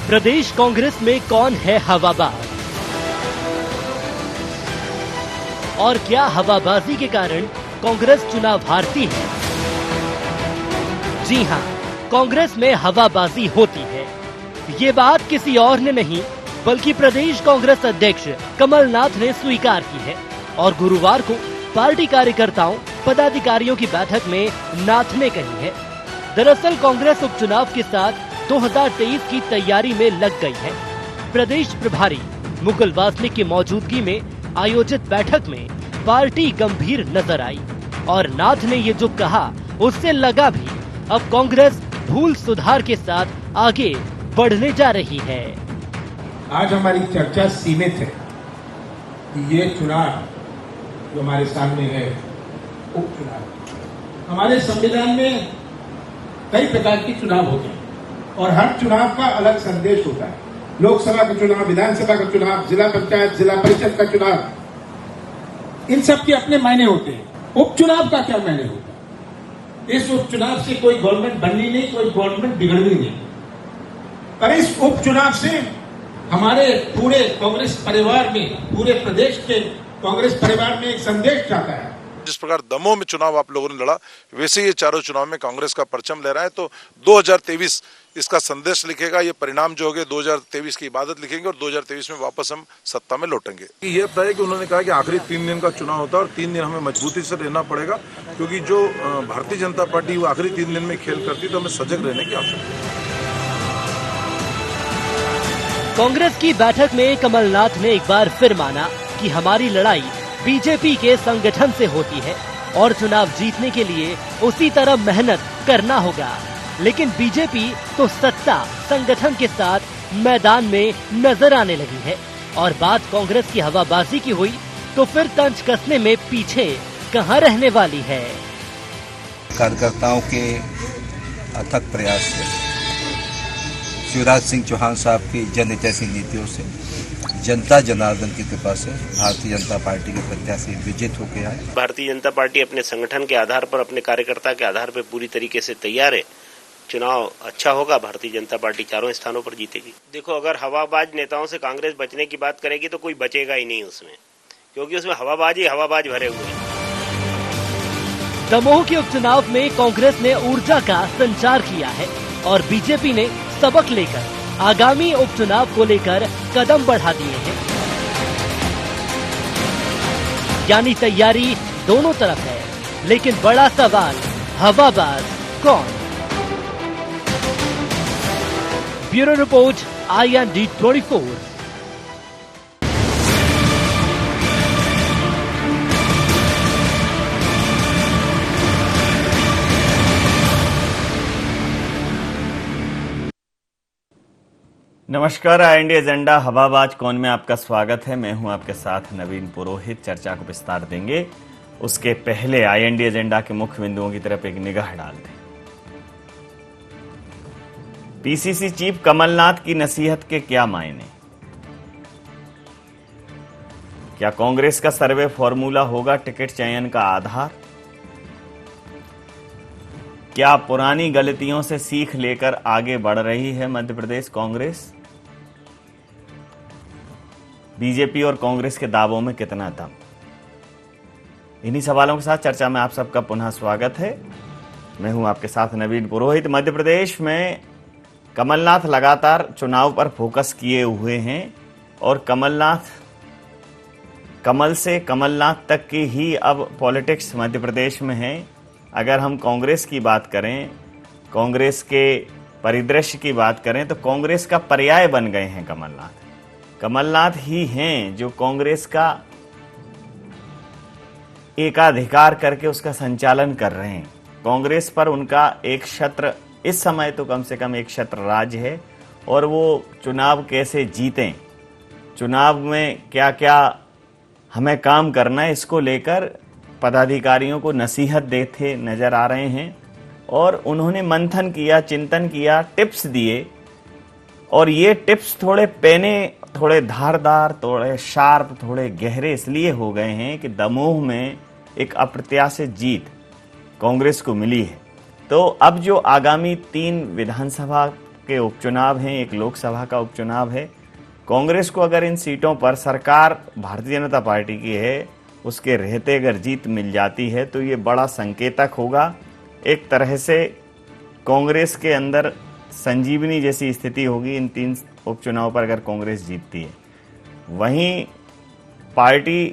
प्रदेश कांग्रेस में कौन है हवाबाज और क्या हवाबाजी के कारण कांग्रेस चुनाव हारती है? जी हां, कांग्रेस में हवाबाजी होती है। ये बात किसी और ने नहीं बल्कि प्रदेश कांग्रेस अध्यक्ष कमलनाथ ने स्वीकार की है और गुरुवार को पार्टी कार्यकर्ताओं पदाधिकारियों की बैठक में नाथ ने कही है। दरअसल कांग्रेस उपचुनाव के साथ 2023 की तैयारी में लग गई है। प्रदेश प्रभारी मुकुल वासनिक की मौजूदगी में आयोजित बैठक में पार्टी गंभीर नजर आई और नाथ ने ये जो कहा उससे लगा भी अब कांग्रेस भूल सुधार के साथ आगे बढ़ने जा रही है। आज हमारी चर्चा सीमित है कि ये चुनाव जो हमारे सामने है उपचुनाव। हमारे संविधान में कई प्रकार के चुनाव होते हैं और हर चुनाव का अलग संदेश होता है। लोकसभा का चुनाव, विधानसभा का चुनाव, जिला पंचायत, जिला परिषद का चुनाव, इन सब के अपने मायने होते हैं। उपचुनाव का क्या मायने होता है? इस उपचुनाव से कोई गवर्नमेंट बननी नहीं, कोई गवर्नमेंट बिगड़नी नहीं। पर इस उपचुनाव से हमारे पूरे कांग्रेस परिवार में, पूरे प्रदेश के कांग्रेस परिवार में एक संदेश जाता है। जिस प्रकार दमोह में चुनाव आप लोगों ने लड़ा, वैसे ये चारों चुनाव में कांग्रेस का परचम ले रहा है। तो 2023 इसका संदेश लिखेगा। ये परिणाम जो होंगे 2023 की इबादत लिखेंगे और 2023 में वापस हम सत्ता में लौटेंगे। ये तय है कि उन्होंने कहा कि आखिरी 3 दिन का चुनाव होता है और 3 दिन हमें मजबूती से रहना पड़ेगा, क्योंकि जो भारतीय जनता पार्टी वो आखिरी 3 दिन में खेल करती तो हमें सजग रहने की आवश्यकता है। कांग्रेस की बैठक में कमलनाथ ने एक बार फिर माना कि हमारी लड़ाई बीजेपी के संगठन से होती है और चुनाव जीतने के लिए उसी तरह मेहनत करना होगा। लेकिन बीजेपी तो सत्ता संगठन के साथ मैदान में नजर आने लगी है और बात कांग्रेस की हवाबाजी की हुई तो फिर तंज कसने में पीछे कहां रहने वाली है। कार्यकर्ताओं के अथक प्रयास से, शिवराज सिंह चौहान साहब की जनहितैषी नीतियों से, जनता जनार्दन की कृपा से भारतीय जनता पार्टी के प्रत्याशी विजित होके आए। भारतीय जनता पार्टी अपने संगठन के आधार पर, अपने कार्यकर्ता के आधार पर पूरी तरीके से तैयार है। चुनाव अच्छा होगा, भारतीय जनता पार्टी चारों स्थानों पर जीतेगी। देखो, अगर हवाबाज नेताओं से कांग्रेस बचने की बात करेगी तो कोई बचेगा ही नहीं उसमें, क्योंकि उसमें हवाबाज भरे हुए हैं। दमोह के उपचुनाव में कांग्रेस ने ऊर्जा का संचार किया है और बीजेपी ने सबक लेकर आगामी उपचुनाव को लेकर कदम बढ़ा दिए हैं। यानी तैयारी दोनों तरफ है, लेकिन बड़ा सवाल हवाबाज कौन? Bureau report IND 24। नमस्कार, IND एजेंडा हवाबाज कौन में आपका स्वागत है। मैं हूं आपके साथ नवीन पुरोहित। चर्चा को विस्तार देंगे, उसके पहले IND एजेंडा के मुख्य बिंदुओं की तरफ एक निगाह डाल दें। PCC चीफ कमलनाथ की नसीहत के क्या मायने? क्या कांग्रेस का सर्वे फॉर्मूला होगा टिकट चयन का आधार? क्या पुरानी गलतियों से सीख लेकर आगे बढ़ रही है मध्य प्रदेश कांग्रेस? बीजेपी और कांग्रेस के दावों में कितना दम? इन्हीं सवालों के साथ चर्चा में आप सबका पुनः स्वागत है। मैं हूं आपके साथ नवीन पुरोहित। मध्य प्रदेश में कमलनाथ लगातार चुनाव पर फोकस किए हुए हैं और कमल से कमलनाथ तक की ही अब पॉलिटिक्स मध्य प्रदेश में है। अगर हम कांग्रेस की बात करें, कांग्रेस के परिदृश्य की बात करें तो कांग्रेस का पर्याय बन गए हैं कमलनाथ ही हैं जो कांग्रेस का एकाधिकार करके उसका संचालन कर रहे हैं। कांग्रेस पर उनका एक छत्र, इस समय तो कम से कम एक छत्र राज है और वो चुनाव कैसे जीतें, चुनाव में क्या क्या हमें काम करना है, इसको लेकर पदाधिकारियों को नसीहत देते नजर आ रहे हैं। और उन्होंने मंथन किया, चिंतन किया, टिप्स दिए और ये टिप्स थोड़े पैने, थोड़े धारदार, थोड़े शार्प, थोड़े गहरे इसलिए हो गए हैं कि दमोह में एक अप्रत्याशित जीत कांग्रेस को मिली है। तो अब जो आगामी 3 विधानसभा के उपचुनाव हैं, एक लोकसभा का उपचुनाव है। कांग्रेस को अगर इन सीटों पर सरकार भारतीय जनता पार्टी की है, उसके रहते अगर जीत मिल जाती है तो ये बड़ा संकेतक होगा। एक तरह से कांग्रेस के अंदर संजीवनी जैसी स्थिति होगी इन 3 उपचुनाव पर अगर कांग्रेस जीतती है। वहीं पार्टी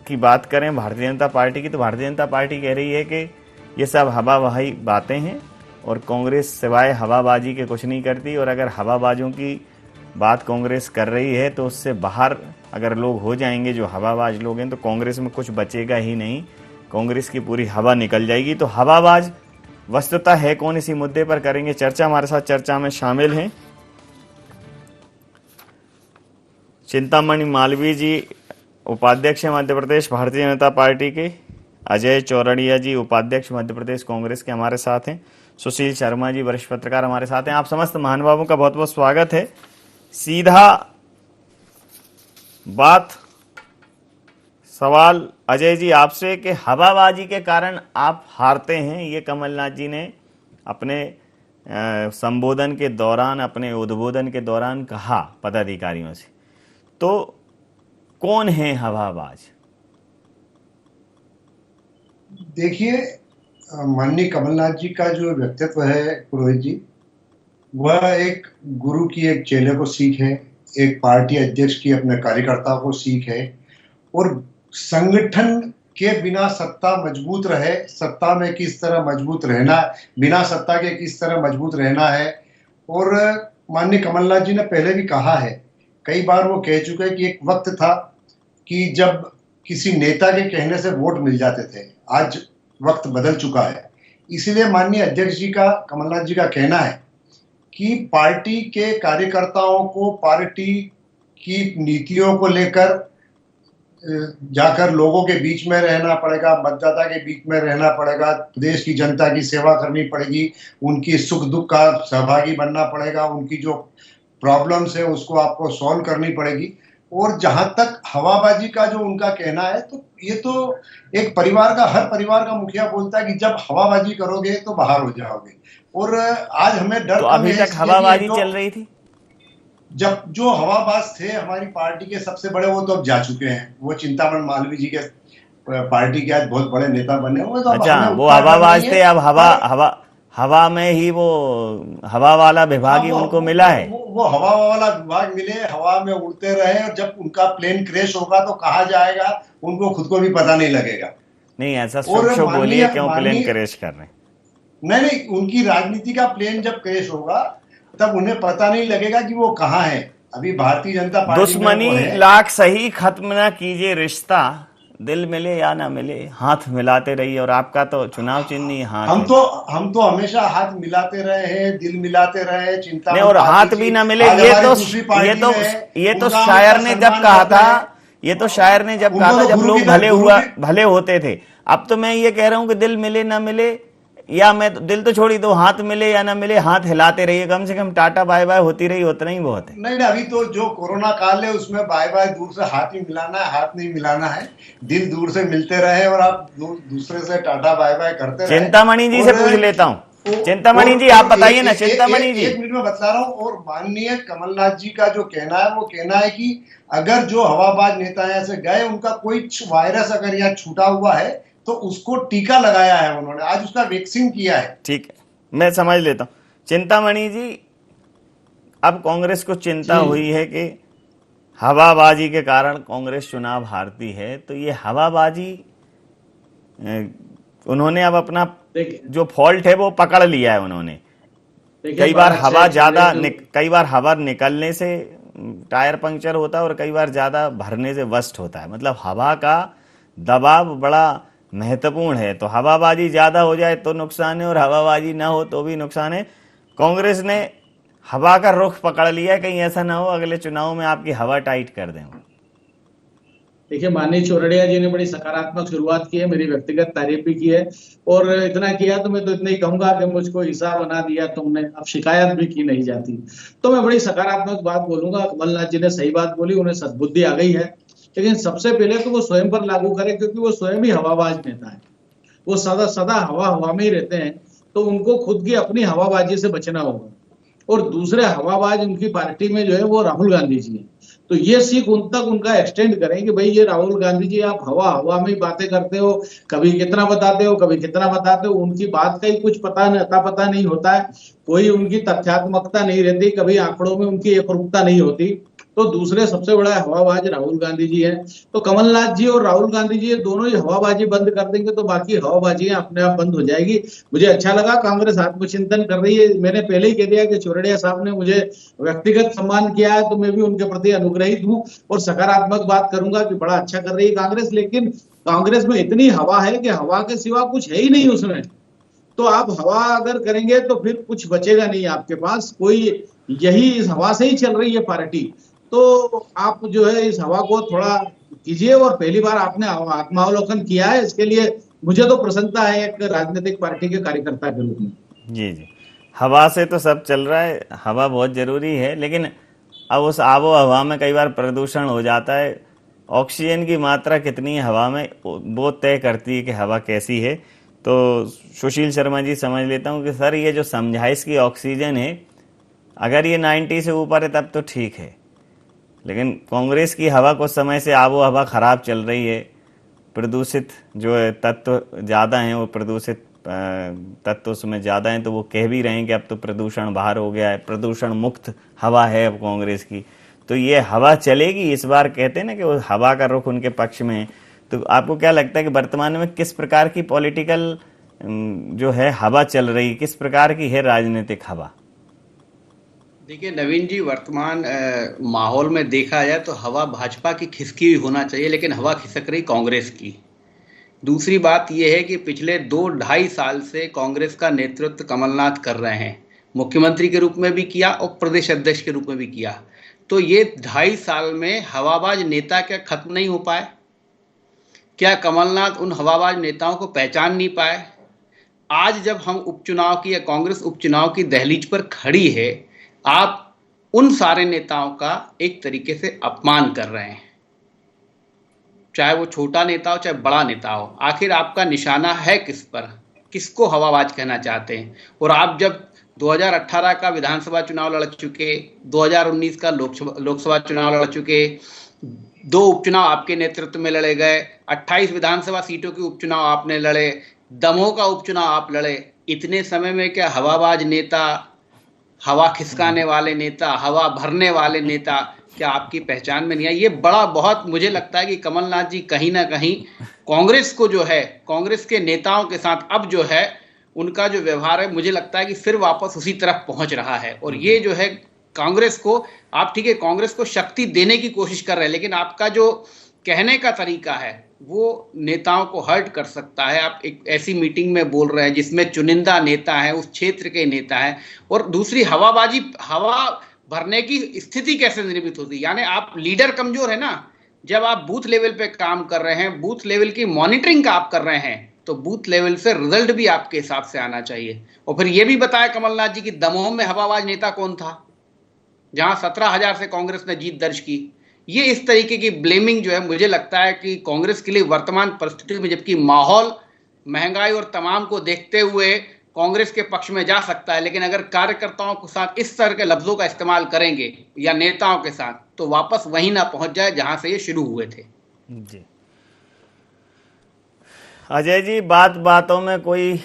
की बात करें भारतीय जनता पार्टी की, तो भारतीय जनता पार्टी कह रही है कि ये सब हवाबाजी बातें हैं और कांग्रेस सिवाय हवाबाजी के कुछ नहीं करती, और अगर हवाबाजों की बात कांग्रेस कर रही है तो उससे बाहर अगर लोग हो जाएंगे जो हवाबाज लोग हैं तो कांग्रेस में कुछ बचेगा ही नहीं, कांग्रेस की पूरी हवा निकल जाएगी। तो हवाबाज वस्तुतः है कौन, इसी मुद्दे पर करेंगे चर्चा। हमारे साथ चर्चा में शामिल हैं चिंतामणि मालवीय जी, उपाध्यक्ष मध्य प्रदेश भारतीय जनता पार्टी के, अजय चौरड़िया जी, उपाध्यक्ष मध्य प्रदेश कांग्रेस के हमारे साथ हैं, सुशील शर्मा जी, वरिष्ठ पत्रकार हमारे साथ हैं। आप समस्त महानुभावों का बहुत बहुत स्वागत है। सीधा बात सवाल अजय जी आपसे कि हवाबाजी के कारण आप हारते हैं, ये कमलनाथ जी ने अपने संबोधन के दौरान, अपने उद्बोधन के दौरान कहा पदाधिकारियों से, तो कौन है हवाबाज? देखिए, माननीय कमलनाथ जी का जो व्यक्तित्व है पुरोहित जी, वह एक गुरु की एक चेले को सीख है, एक पार्टी अध्यक्ष की अपने कार्यकर्ताओं को सीख है, और संगठन के बिना सत्ता मजबूत रहे, सत्ता में किस तरह मजबूत रहना, बिना सत्ता के किस तरह मजबूत रहना है। और माननीय कमलनाथ जी ने पहले भी कहा है, कई बार वो कह चुके हैं कि एक वक्त था कि जब किसी नेता के कहने से वोट मिल जाते थे, आज वक्त बदल चुका है। इसलिए माननीय अध्यक्ष जी का, कमलनाथ जी का कहना है कि पार्टी के कार्यकर्ताओं को पार्टी की नीतियों को लेकर जाकर लोगों के बीच में रहना पड़ेगा, मतदाता के बीच में रहना पड़ेगा, प्रदेश की जनता की सेवा करनी पड़ेगी, उनकी सुख दुख का सहभागी बनना पड़ेगा, उनकी जो प्रॉब्लम्स है उसको आपको सॉल्व करनी पड़ेगी। और जहां तक हवाबाजी का जो उनका कहना है, तो ये तो एक परिवार का, हर परिवार का मुखिया बोलता है कि जब हवाबाजी करोगे तो बाहर हो जाओगे। और आज हमें डर, तो अभी तक हवाबाजी चल रही थी। जब जो हवाबाज थे हमारी पार्टी के सबसे बड़े, वो तो अब जा चुके हैं, वो चिंतामणि मालवीय जी के पार्टी के आज बहुत बड़े नेता बने हुए। तो अच्छा, वो हवाबाज थे, अब हवा में ही वो हवा वाला विभाग ही उनको मिला है। वो हवा वाला विभाग मिले, हवा में उड़ते रहे, और जब उनका प्लेन क्रैश होगा तो कहाँ जाएगा उनको खुद को भी पता नहीं लगेगा। नहीं, ऐसा शुभ बोलिए, क्यों प्लेन क्रैश कर रहे हैं? नहीं, उनकी राजनीति का प्लेन जब क्रैश होगा तब उन्हें पता नहीं लगेगा कि वो कहाँ है। अभी भारतीय जनता पार्टी दुश्मनी लाख सही, खत्म ना कीजिए रिश्ता, दिल मिले या ना मिले हाथ मिलाते रहिए। और आपका तो चुनाव चिन्ह ही हाथ हम तो हमेशा हाथ मिलाते रहे हैं, दिल मिलाते रहे, चिंता नहीं, और हाथ भी ना मिले, ये तो शायर ने जब कहा था, ये तो शायर ने जब कहा था जब लोग भले होते थे। अब तो मैं ये कह रहा हूं कि दिल मिले ना मिले, या मैं दिल तो छोड़ी दो, हाथ मिले या ना मिले हाथ हिलाते रहिए, कम से कम टाटा बाय बाय होती रही, उतना ही बहुत है। नहीं, अभी तो जो कोरोना काल है उसमें बाय बाय दूर से हाथ ही मिलाना है, हाथ नहीं मिलाना है, दिल दूर से मिलते रहे और आप दूसरे से टाटा बाय बाय करते रहे। चिंतामणि जी से पूछ लेता हूँ, चिंतामणि जी आप बताइए ना। चिंतामणि जी, 1 मिनट में बता रहा हूँ। और माननीय कमलनाथ जी का जो कहना है, वो कहना है कि अगर जो हवाबाज नेता यहाँ से गए, उनका कोई वायरस अगर यहाँ छूटा हुआ है तो उसको टीका लगाया है उन्होंने, आज उसका वैक्सीन किया है। ठीक है, मैं समझ लेता हूं। चिंतामणि जी, अब कांग्रेस को चिंता हुई है कि हवाबाजी के कारण कांग्रेस चुनाव हारती है, तो ये हवाबाजी उन्होंने अब अपना जो फॉल्ट है वो पकड़ लिया है उन्होंने। कई बार हवा निकलने से टायर पंक्चर होता है और कई बार ज्यादा भरने से बस्ट होता है। मतलब हवा का दबाव बड़ा महत्वपूर्ण है, तो हवाबाजी ज्यादा हो जाए तो नुकसान है और हवाबाजी ना हो तो भी नुकसान है। कांग्रेस ने हवा का रुख पकड़ लिया है, कहीं ऐसा ना हो अगले चुनाव में आपकी हवा टाइट कर दें। देखिए, माननीय चौरड़िया जी ने बड़ी सकारात्मक शुरुआत की है, मेरी व्यक्तिगत तारीफ भी की है, और इतना किया तो मैं तो इतना ही कहूंगा कि मुझको हिसाब बना दिया तुमने, अब शिकायत भी की नहीं जाती। तो मैं बड़ी सकारात्मक बात बोलूंगा, कमलनाथ जी ने सही बात बोली, उन्हें सद्बुद्धि आ गई है, लेकिन सबसे पहले तो वो स्वयं पर लागू करें, क्योंकि वो स्वयं ही हवाबाज नेता है, वो सदा हवा में ही रहते हैं, तो उनको खुद की अपनी हवाबाजी से बचना होगा। और दूसरे हवाबाज उनकी पार्टी में जो है वो राहुल गांधी जी हैं। तो ये सीख उन तक उनका एक्सटेंड करें कि भाई ये राहुल गांधी जी आप हवा हवा में ही बातें करते हो, कभी कितना बताते हो कभी कितना बताते हो, उनकी बात का ही कुछ पता नहीं होता है, कोई उनकी तथ्यात्मकता नहीं रहती, कभी आंकड़ों में उनकी एकरूपता नहीं होती। तो दूसरे सबसे बड़ा हवाबाज राहुल गांधी जी हैं। तो कमलनाथ जी और राहुल गांधी जी दोनों ही हवाबाजी बंद कर देंगे तो बाकी हवाबाजियां अपने आप बंद हो जाएगी। मुझे अच्छा लगा कांग्रेस आत्मचिंतन कर रही है। मैंने पहले ही कह दिया कि चौरड़िया साहब ने मुझे व्यक्तिगत सम्मान किया है तो मैं भी उनके प्रति अनुग्रहित हूं और सकारात्मक बात करूंगा कि बड़ा अच्छा कर रही है कांग्रेस। लेकिन कांग्रेस में इतनी हवा है कि हवा के सिवा कुछ है ही नहीं उसमें। तो आप हवा अगर करेंगे तो फिर कुछ बचेगा नहीं आपके पास, कोई यही इस हवा से ही चल रही है पार्टी। तो आप जो है इस हवा को थोड़ा कीजिए और पहली बार आपने आत्मावलोकन किया है, इसके लिए मुझे तो प्रसन्नता है एक राजनीतिक पार्टी के कार्यकर्ता के रूप में। जी जी, हवा से तो सब चल रहा है, हवा बहुत जरूरी है, लेकिन अब उस आबो हवा में कई बार प्रदूषण हो जाता है। ऑक्सीजन की मात्रा कितनी है हवा में वो तय करती है कि हवा कैसी है। तो सुशील शर्मा जी समझ लेता हूँ कि सर ये जो समझाइश की ऑक्सीजन है अगर ये 90 से ऊपर है तब तो ठीक है, लेकिन कांग्रेस की हवा कुछ समय से आबो हवा खराब चल रही है, प्रदूषित जो है तत्व ज़्यादा हैं, वो प्रदूषित तत्व उसमें ज़्यादा हैं, तो वो कह भी रहे हैं कि अब तो प्रदूषण बाहर हो गया है, प्रदूषण मुक्त हवा है अब कांग्रेस की। तो ये हवा चलेगी इस बार, कहते हैं ना कि वो हवा का रुख उनके पक्ष में है। तो आपको क्या लगता है कि वर्तमान में किस प्रकार की पॉलिटिकल जो है हवा चल रही, किस प्रकार की है राजनीतिक हवा? देखिए नवीन जी, वर्तमान माहौल में देखा जाए तो हवा भाजपा की खिसकी हुई होना चाहिए, लेकिन हवा खिसक रही कांग्रेस की। दूसरी बात यह है कि पिछले 2-2.5 साल से कांग्रेस का नेतृत्व कमलनाथ कर रहे हैं, मुख्यमंत्री के रूप में भी किया और प्रदेश अध्यक्ष के रूप में भी किया। तो ये 2.5 साल में हवाबाज नेता क्या खत्म नहीं हो पाए? क्या कमलनाथ उन हवाबाज नेताओं को पहचान नहीं पाए? आज जब हम उपचुनाव की या कांग्रेस उपचुनाव की दहलीज पर खड़ी है, आप उन सारे नेताओं का एक तरीके से अपमान कर रहे हैं, चाहे वो छोटा नेता हो चाहे बड़ा नेता हो। आखिर आपका निशाना है किस पर, किसको हवाबाज कहना चाहते हैं? और आप जब 2018 का विधानसभा चुनाव लड़ चुके, 2019 का लोकसभा चुनाव लड़ चुके, 2 उपचुनाव आपके नेतृत्व में लड़े गए, 28 विधानसभा सीटों के उपचुनाव आपने लड़े, दमोह का उपचुनाव आप लड़े। इतने समय में क्या हवाबाज नेता, हवा खिसकाने वाले नेता, हवा भरने वाले नेता क्या आपकी पहचान में नहीं आई? ये बड़ा बहुत मुझे लगता है कि कमलनाथ जी कहीं ना कहीं कांग्रेस को जो है, कांग्रेस के नेताओं के साथ अब जो है उनका जो व्यवहार है, मुझे लगता है कि फिर वापस उसी तरफ पहुंच रहा है। और ये जो है कांग्रेस को, आप ठीक है कांग्रेस को शक्ति देने की कोशिश कर रहे हैं, लेकिन आपका जो कहने का तरीका है वो नेताओं को हर्ट कर सकता है। आप एक ऐसी मीटिंग में बोल रहे हैं जिसमें चुनिंदा नेता है, उस क्षेत्र के नेता है, और दूसरी हवाबाजी, हवा भरने की स्थिति कैसे निर्मित होती है? यानी आप लीडर कमजोर है ना। जब आप बूथ लेवल पे काम कर रहे हैं, बूथ लेवल की मॉनिटरिंग का आप कर रहे हैं, तो बूथ लेवल से रिजल्ट भी आपके हिसाब से आना चाहिए। और फिर ये भी बताया कमलनाथ जी कि दमोह में हवाबाज नेता कौन था, जहां 17,000 से कांग्रेस ने जीत दर्ज की। ये इस तरीके की ब्लेमिंग जो है, मुझे लगता है कि कांग्रेस के लिए वर्तमान परिस्थिति में, जबकि माहौल महंगाई और तमाम को देखते हुए कांग्रेस के पक्ष में जा सकता है, लेकिन अगर कार्यकर्ताओं के साथ इस तरह के लफ्जों का इस्तेमाल करेंगे या नेताओं के साथ, तो वापस वहीं ना पहुंच जाए जहां से ये शुरू हुए थे। जी अजय जी, बात बातों में कोई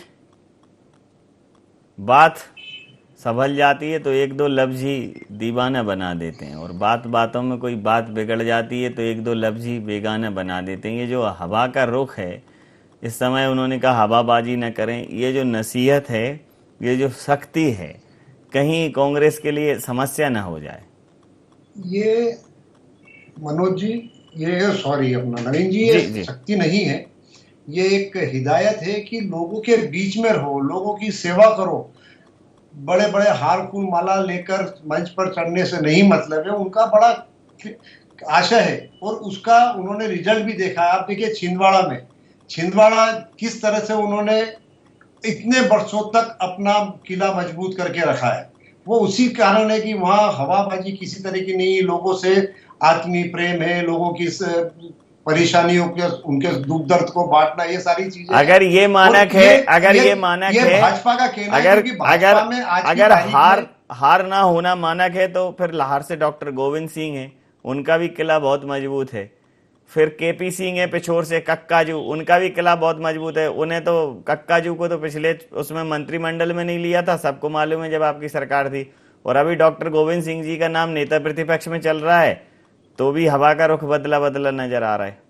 बात संभल जाती है तो 1-2 लफ्ज ही दीवाना बना देते हैं, और बात बातों में कोई बात बिगड़ जाती है तो 1-2 लफ्ज ही बेगाना बना देते हैं। ये जो हवा का रुख है, इस समय उन्होंने कहा हवाबाजी न करें, ये जो नसीहत है, ये जो सख्ती है, कहीं कांग्रेस के लिए समस्या न हो जाए। ये मनोज जी, ये सॉरी अपना नवीन जी, ये सख्ती नहीं है, ये एक हिदायत है कि लोगों के बीच में रहो, लोगों की सेवा करो। बड़े बड़े हार फूल माला लेकर मंच पर चढ़ने से नहीं मतलब है, उनका बड़ा आशा है और उसका उन्होंने रिजल्ट भी देखा। आप देखिए छिंदवाड़ा किस तरह से उन्होंने इतने वर्षों तक अपना किला मजबूत करके रखा है। वो उसी कारण है कि वहाँ हवाबाजी किसी तरह की नहीं, लोगों से आत्मीय प्रेम है, लोगों की परेशानियों के, उनके दुख दर्द को बांटना, ये सारी चीजें। अगर ये मानक है, अगर ये मानक है, भाजपा का कहना है कि हार ना होना मानक है तो फिर लाहौर से डॉक्टर गोविंद सिंह हैं, उनका भी किला बहुत मजबूत है। फिर केपी सिंह है पिछोर से, कक्काजू, उनका भी किला बहुत मजबूत है। उन्हें तो कक्काजू को तो पिछले उसमें मंत्रिमंडल में नहीं लिया था, सबको मालूम है जब आपकी सरकार थी। और अभी डॉक्टर गोविंद सिंह जी का नाम नेता प्रतिपक्ष में चल रहा है तो भी हवा का रुख बदला बदला नजर आ रहा है।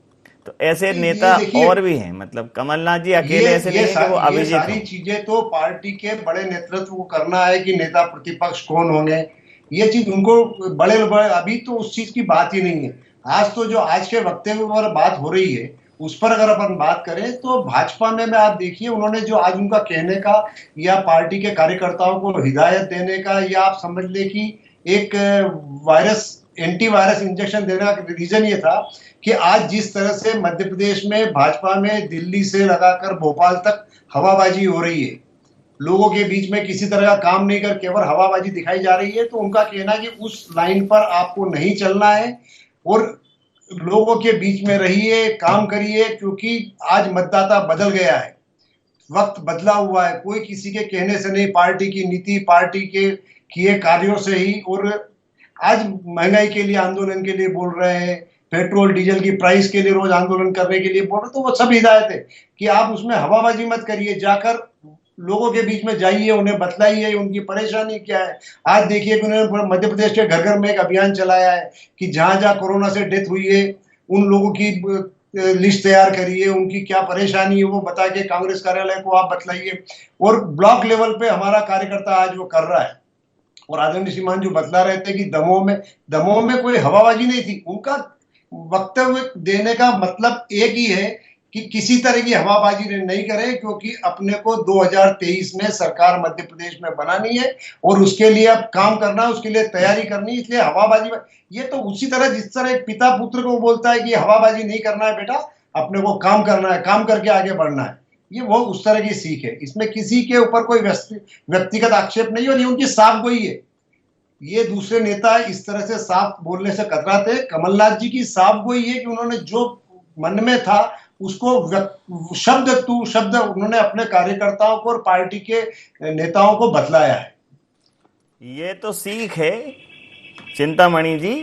तो ऐसे नेता और भी हैं, मतलब कमलनाथ जी अकेले ऐसे नहीं है कि वो अभिजीत सारी चीजें तो पार्टी के बड़े नेतृत्व को करना है कि नेता प्रतिपक्ष कौन होंगे, ये चीज उनको बड़े अभी तो उस चीज की बात ही नहीं है। आज तो जो आज के वक्तव्य पर बात हो रही है उस पर अगर अपन बात करें तो भाजपा में आप देखिए उन्होंने जो आज उनका कहने का या पार्टी के कार्यकर्ताओं को हिदायत देने का या आप समझ ले कि एक एंटीवायरस इंजेक्शन देने का रीजन ये था कि आज जिस तरह से मध्य प्रदेश में भाजपा में दिल्ली से लगाकर भोपाल तक हवाबाजी हो रही है, लोगों के बीच में किसी तरह का काम नहीं कर केवल हवाबाजी दिखाई जा रही है, तो उनका कहना है कि उस लाइन पर आपको नहीं चलना है और लोगों के बीच में रहिए, काम करिए, क्योंकि आज मतदाता बदल गया है, वक्त बदला हुआ है। कोई किसी के कहने से नहीं, पार्टी की नीति, पार्टी के किए कार्यों से ही। और आज महंगाई के लिए आंदोलन के लिए बोल रहे हैं, पेट्रोल डीजल की प्राइस के लिए रोज आंदोलन करने के लिए बोल रहे, तो वो सब हिदायत है कि आप उसमें हवाबाजी मत करिए, जाकर लोगों के बीच में जाइए, उन्हें बतलाइए उनकी परेशानी क्या है। आज देखिए कि उन्होंने मध्य प्रदेश के घर घर में एक अभियान चलाया है कि जहां जहां कोरोना से डेथ हुई है उन लोगों की लिस्ट तैयार करिए, उनकी क्या परेशानी है वो बता के कांग्रेस कार्यालय को आप बतलाइए। और ब्लॉक लेवल पे हमारा कार्यकर्ता आज वो कर रहा है। और आदरणीय श्रीमान जो बतला रहे थे कि दमोह में कोई हवाबाजी नहीं थी, उनका वक्तव्य देने का मतलब एक ही है कि किसी तरह की हवाबाजी नहीं करें, क्योंकि अपने को 2023 में सरकार मध्य प्रदेश में बनानी है और उसके लिए अब काम करना है, उसके लिए तैयारी करनी है। इसलिए हवाबाजी ये तो उसी तरह जिस तरह एक पिता पुत्र को बोलता है कि हवाबाजी नहीं करना है बेटा, अपने को काम करना है, काम करके आगे बढ़ना है, ये वो उस तरह की सीख है। इसमें किसी के ऊपर कोई व्यक्तिगत आक्षेप नहीं और ये उनकी साफ गोई है। ये दूसरे नेता इस तरह से साफ बोलने से कतराते, कमलनाथ जी की साफ गोई है कि उन्होंने जो मन में था उसको शब्द टू शब्द उन्होंने अपने कार्यकर्ताओं को और पार्टी के नेताओं को बतलाया है। ये तो सीख है, चिंतामणि जी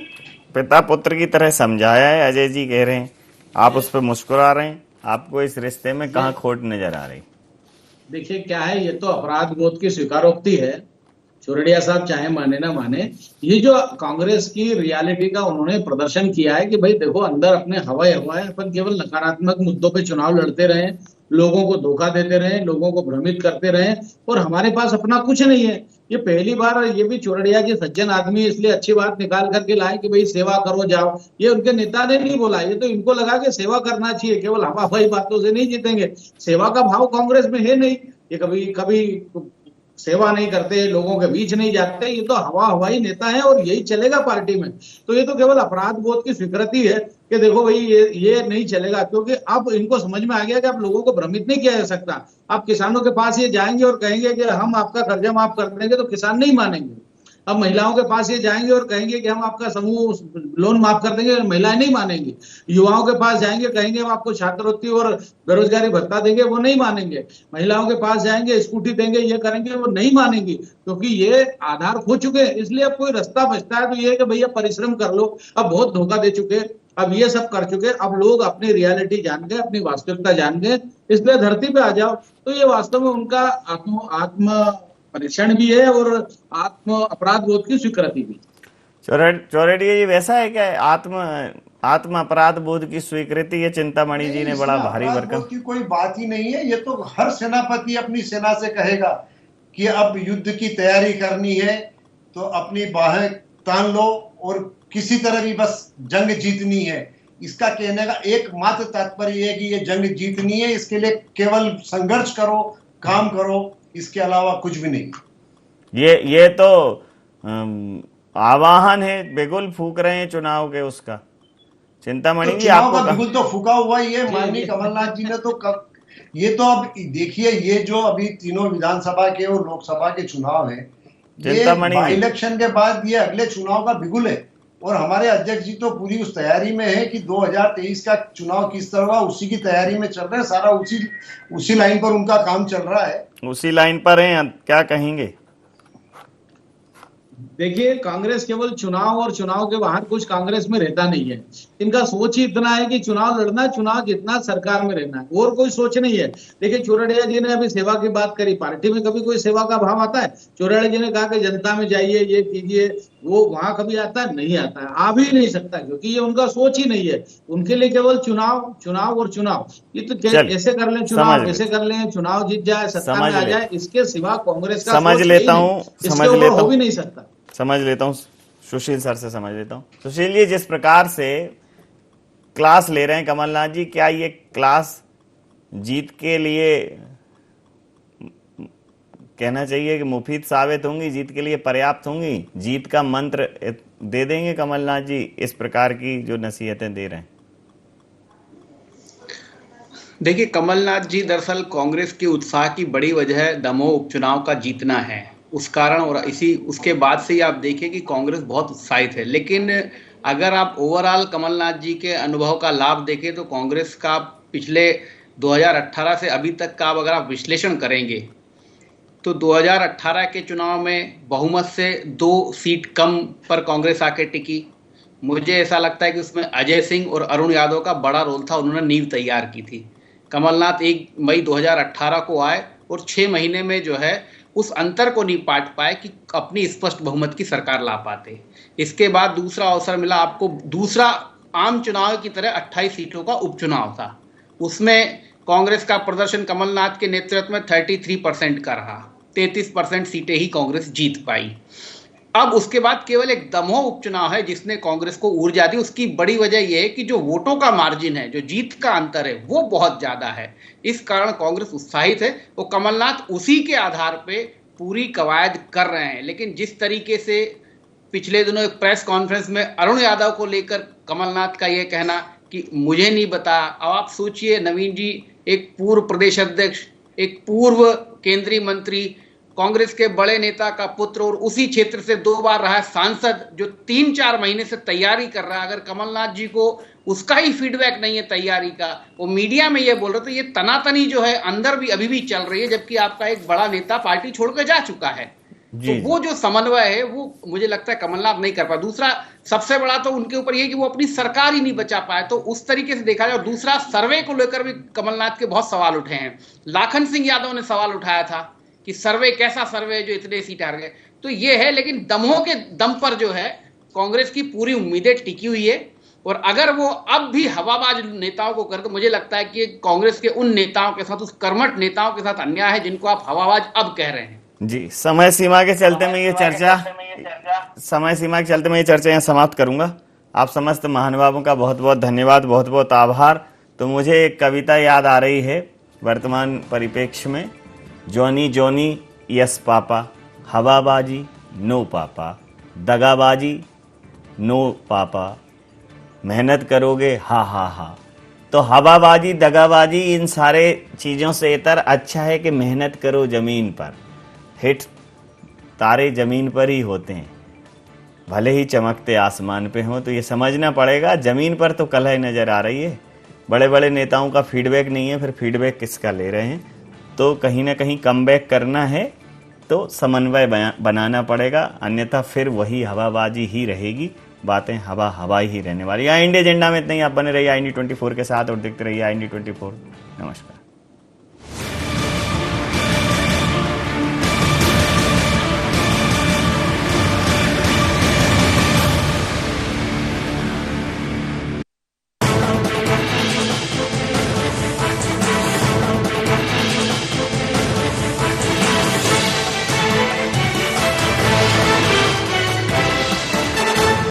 पिता पुत्र की तरह समझाया है। अजय जी कह रहे हैं, आप उस पर मुस्कुरा रहे हैं, आपको इस रिश्ते में कहाँ खोट नजर आ रही? देखिए क्या है, ये तो अपराध बोध की स्वीकारोक्ति है। चौरड़िया साहब चाहे माने ना माने, ये जो कांग्रेस की रियलिटी का उन्होंने प्रदर्शन किया है कि भाई देखो अंदर अपने हवा है, अपन केवल नकारात्मक मुद्दों पे चुनाव लड़ते रहे, लोगों को धोखा देते रहे, लोगों को भ्रमित करते रहे और हमारे पास अपना कुछ नहीं है। ये पहली बार ये भी चौरड़िया जी सज्जन आदमी इसलिए अच्छी बात निकाल करके लाए कि भाई सेवा करो जाओ। ये उनके नेता ने नहीं बोला, ये तो इनको लगा कि सेवा करना चाहिए, केवल हवा हवाई बातों से नहीं जीतेंगे। सेवा का भाव कांग्रेस में है नहीं, ये कभी सेवा नहीं करते, लोगों के बीच नहीं जाते, ये तो हवा हवाई नेता है और यही चलेगा पार्टी में। तो ये तो केवल अपराध बोध की स्वीकृति है कि देखो भाई ये नहीं चलेगा, क्योंकि अब इनको समझ में आ गया कि अब लोगों को भ्रमित नहीं किया जा सकता। आप किसानों के पास ये जाएंगे और कहेंगे कि हम आपका कर्जा माफ कर देंगे तो किसान नहीं मानेंगे। अब महिलाओं के पास ये जाएंगे और कहेंगे कि हम आपका समूह लोन माफ कर देंगे, महिलाएं नहीं मानेंगी। युवाओं के पास जाएंगे, कहेंगे हम आपको छात्रवृत्ति और बेरोजगारी भत्ता देंगे, वो नहीं मानेंगे। महिलाओं के पास जाएंगे, स्कूटी देंगे, ये करेंगे, वो नहीं मानेंगी, क्योंकि ये आधार खो चुके हैं। इसलिए अब कोई रास्ता बचता है तो ये कि भैया परिश्रम कर लो, अब बहुत धोखा दे चुके, अब ये सब कर चुके, अब लोग अपनी रियलिटी जान गए, अपनी वास्तविकता जान गए, इसलिए धरती पे आ जाओ। तो ये वास्तव में उनका आत्म परीक्षण भी है और आत्म अपराध बोध की स्वीकृति भी। चौरड़िया जी वैसा है क्या, आत्म अपराध बोध की स्वीकृति? ये चिंतामणि जी ने बड़ा भारी भरकम की कोई बात ही नहीं है। ये तो हर सेनापति अपनी सेना से कहेगा कि अब युद्ध की तैयारी करनी है तो अपनी बाहें तान लो और किसी तरह भी बस जंग जीतनी है। इसका कहने का एकमात्र तात्पर्य है कि ये जंग जीतनी है, इसके लिए केवल संघर्ष करो, काम करो, इसके अलावा कुछ भी नहीं। ये तो आवाहन है, बिगुल फूक रहे हैं चुनाव के उसका। चिंतामणि जी आपको बिगुल तो फूका हुआ ही है माननीय कमलनाथ जी ने तो ये तो अब देखिए, ये जो अभी तीनों विधानसभा के और लोकसभा के चुनाव है, ये इलेक्शन के बाद ये अगले चुनाव का बिगुल है। और हमारे अध्यक्ष जी तो पूरी उस तैयारी में है कि 2023 का चुनाव किस तरह होगा, उसी की तैयारी में चल रहे हैं, सारा उसी लाइन पर उनका काम चल रहा है। उसी लाइन पर हैं, क्या कहेंगे? देखिए, कांग्रेस केवल चुनाव और चुनाव के बाहर कुछ कांग्रेस में रहता नहीं है। इनका सोच ही इतना है कि चुनाव लड़ना, चुनाव जीतना, सरकार में रहना, और कोई सोच नहीं है। देखिए, चौरड़िया जी ने अभी सेवा की बात करी, पार्टी में कभी कोई सेवा का भाव आता है? चौरड़िया जी ने कहा कि जनता में जाइए, ये कीजिए, वो वहां कभी आता है? नहीं आता है, आ भी नहीं सकता, क्योंकि ये उनका सोच ही नहीं है। उनके लिए केवल चुनाव, चुनाव और चुनाव। ये तो ऐसे कर लें चुनाव, ऐसे कर लें चुनाव, जीत जाए, सत्ता में आ जाए, इसके सिवा कांग्रेस का समझ लेता हूँ, हो भी नहीं सकता। समझ लेता हूं, सुशील सर से समझ लेता हूं। सुशील जी, जिस प्रकार से क्लास ले रहे हैं कमलनाथ जी, क्या ये क्लास जीत के लिए कहना चाहिए कि मुफीद साबित होंगी, जीत के लिए पर्याप्त होंगी? जीत का मंत्र दे देंगे कमलनाथ जी इस प्रकार की जो नसीहतें दे रहे हैं? देखिए, कमलनाथ जी दरअसल कांग्रेस के उत्साह की बड़ी वजह दमोह उपचुनाव का जीतना है। उस कारण और उसके बाद से ही आप देखिए कि कांग्रेस बहुत उत्साहित है। लेकिन अगर आप ओवरऑल कमलनाथ जी के अनुभव का लाभ देखें तो कांग्रेस का पिछले 2018 से अभी तक का अगर आप विश्लेषण करेंगे तो 2018 के चुनाव में बहुमत से 2 सीट कम पर कांग्रेस आके टिकी। मुझे ऐसा लगता है कि उसमें अजय सिंह और अरुण यादव का बड़ा रोल था, उन्होंने नींव तैयार की थी। कमलनाथ 1 मई 2018 को आए और 6 महीने में जो है उस अंतर को नहीं पाट पाए कि अपनी स्पष्ट बहुमत की सरकार ला पाते। इसके बाद दूसरा अवसर मिला आपको, दूसरा आम चुनाव की तरह 28 सीटों का उपचुनाव था। उसमें कांग्रेस का प्रदर्शन कमलनाथ के नेतृत्व में 33% का रहा, 33% सीटें ही कांग्रेस जीत पाई। अब उसके बाद केवल एक दमोह उपचुनाव है जिसने कांग्रेस को ऊर्जा दी। उसकी बड़ी वजह यह है कि जो वोटों का मार्जिन है, जो जीत का अंतर है, वो बहुत ज्यादा है। इस कारण कांग्रेस उत्साहित है और कमलनाथ उसी के आधार पे पूरी कवायद कर रहे हैं। लेकिन जिस तरीके से पिछले दिनों एक प्रेस कॉन्फ्रेंस में अरुण यादव को लेकर कमलनाथ का यह कहना कि मुझे नहीं बता, अब आप सोचिए नवीन जी, एक पूर्व प्रदेश अध्यक्ष, एक पूर्व केंद्रीय मंत्री, कांग्रेस के बड़े नेता का पुत्र और उसी क्षेत्र से 2 बार रहा सांसद, जो 3-4 महीने से तैयारी कर रहा है, अगर कमलनाथ जी को उसका ही फीडबैक नहीं है तैयारी का, वो मीडिया में ये बोल रहे, तो ये तनातनी जो है अंदर भी अभी भी चल रही है, जबकि आपका एक बड़ा नेता पार्टी छोड़कर जा चुका है। तो वो जो समन्वय है वो मुझे लगता है कमलनाथ नहीं कर पाए। दूसरा सबसे बड़ा तो उनके ऊपर ये कि वो अपनी सरकार ही नहीं बचा पाए, तो उस तरीके से देखा जाए। और दूसरा, सर्वे को लेकर भी कमलनाथ के बहुत सवाल उठे हैं। लाखन सिंह यादव ने सवाल उठाया था कि सर्वे कैसा सर्वे है जो इतने सीट हार गए, तो ये है। लेकिन दमोह के दम पर जो है कांग्रेस की पूरी उम्मीदें टिकी हुई है। और अगर वो अब भी हवाबाज नेताओं को कर, तो मुझे लगता है कि कांग्रेस के उन नेताओं के साथ, उस कर्मठ नेताओं के साथ अन्याय है जिनको आप हवाबाज अब कह रहे हैं। जी, समय सीमा के चलते मैं ये चर्चा यहाँ समाप्त करूंगा। आप समस्त महानुभावों का बहुत बहुत धन्यवाद, बहुत बहुत आभार। तो मुझे एक कविता याद आ रही है वर्तमान परिप्रेक्ष्य में, Johnny Johnny yes papa, हवाबाजी no पापा, दगाबाजी नो पापा, मेहनत करोगे हा हा हा। तो हवाबाजी, दगाबाजी, इन सारे चीज़ों से इतर अच्छा है कि मेहनत करो ज़मीन पर। हिट तारे ज़मीन पर ही होते हैं, भले ही चमकते आसमान पे हों। तो ये समझना पड़ेगा, ज़मीन पर तो कलह नज़र आ रही है, बड़े बड़े नेताओं का फीडबैक नहीं है, फिर फीडबैक किसका ले रहे हैं? तो कहीं ना कहीं कमबैक करना है तो समन्वय बनाना पड़ेगा, अन्यथा फिर वही हवाबाजी ही रहेगी, बातें हवा ही रहने वाली। यहाँ इंडिया एजेंडा में इतना ही। आप बने रहिए IND24 के साथ और देखते रहिए IND24। नमस्कार।